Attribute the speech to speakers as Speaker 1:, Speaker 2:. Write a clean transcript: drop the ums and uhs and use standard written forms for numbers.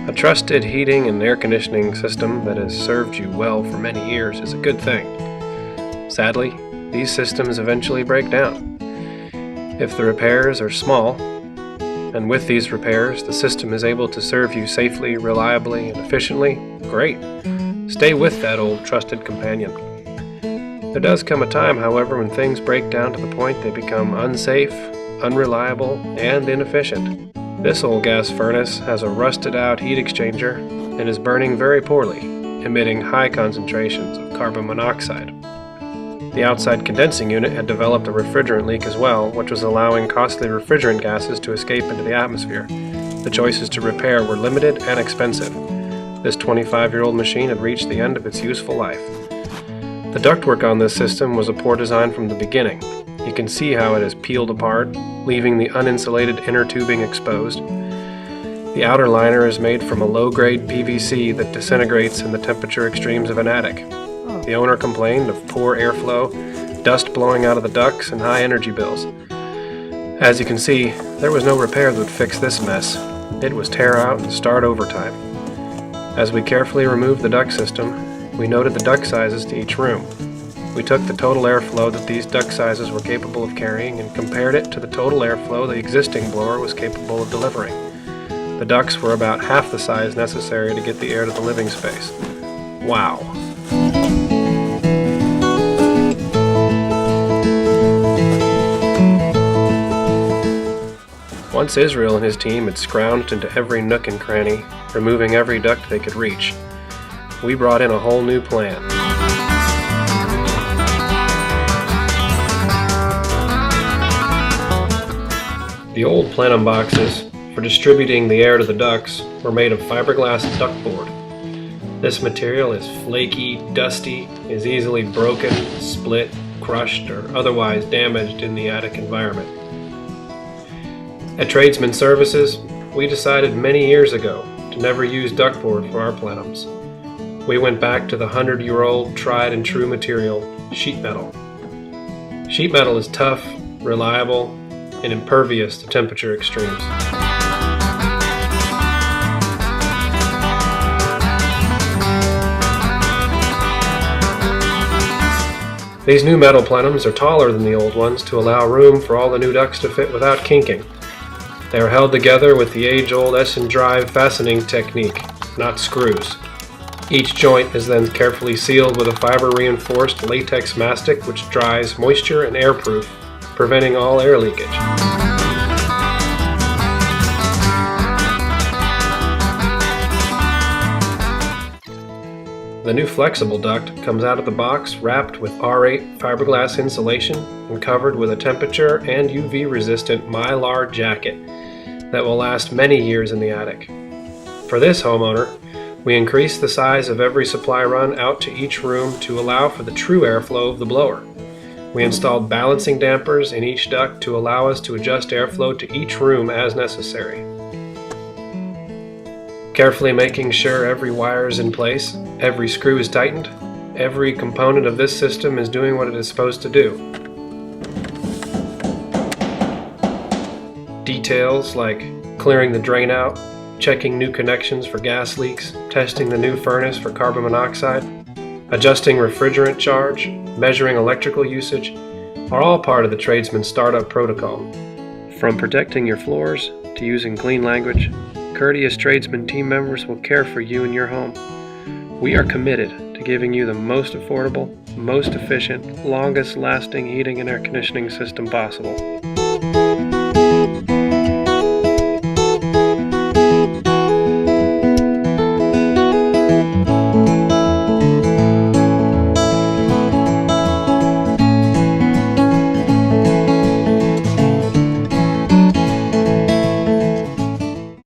Speaker 1: A trusted heating and air conditioning system that has served you well for many years is a good thing. Sadly, these systems eventually break down. If the repairs are small, and with these repairs the system is able to serve you safely, reliably, and efficiently, great. Stay with that old trusted companion. There does come a time, however, when things break down to the point they become unsafe, unreliable, and inefficient. This old gas furnace has a rusted out heat exchanger and is burning very poorly, emitting high concentrations of carbon monoxide. The outside condensing unit had developed a refrigerant leak as well, which was allowing costly refrigerant gases to escape into the atmosphere. The choices to repair were limited and expensive. This 25-year-old machine had reached the end of its useful life. The ductwork on this system was a poor design from the beginning. You can see how it is peeled apart, leaving the uninsulated inner tubing exposed. The outer liner is made from a low-grade PVC that disintegrates in the temperature extremes of an attic. The owner complained of poor airflow, dust blowing out of the ducts, and high energy bills. As you can see, there was no repair that would fix this mess. It was tear out and start over time. As we carefully removed the duct system, we noted the duct sizes to each room. We took the total airflow that these duct sizes were capable of carrying and compared it to the total airflow the existing blower was capable of delivering. The ducts were about half the size necessary to get the air to the living space. Wow! Once Israel and his team had scrounged into every nook and cranny, removing every duct they could reach, we brought in a whole new plan. The old plenum boxes for distributing the air to the ducts were made of fiberglass ductboard. This material is flaky, dusty, is easily broken, split, crushed, or otherwise damaged in the attic environment. At Tradesman Services, we decided many years ago to never use ductboard for our plenums. We went back to the 100-year-old tried and true material, sheet metal. Sheet metal is tough, reliable, and impervious to temperature extremes. These new metal plenums are taller than the old ones to allow room for all the new ducts to fit without kinking. They are held together with the age-old S&drive fastening technique, not screws. Each joint is then carefully sealed with a fiber-reinforced latex mastic which dries moisture and airproof, preventing all air leakage. The new flexible duct comes out of the box wrapped with R8 fiberglass insulation and covered with a temperature and UV-resistant Mylar jacket that will last many years in the attic. For this homeowner, we increased the size of every supply run out to each room to allow for the true airflow of the blower. We installed balancing dampers in each duct to allow us to adjust airflow to each room as necessary. Carefully making sure every wire is in place, every screw is tightened, every component of this system is doing what it is supposed to do. Details like clearing the drain out, checking new connections for gas leaks, testing the new furnace for carbon monoxide, adjusting refrigerant charge, measuring electrical usage, are all part of the Tradesman startup protocol. From protecting your floors to using clean language, courteous Tradesman team members will care for you and your home. We are committed to giving you the most affordable, most efficient, longest lasting heating and air conditioning system possible.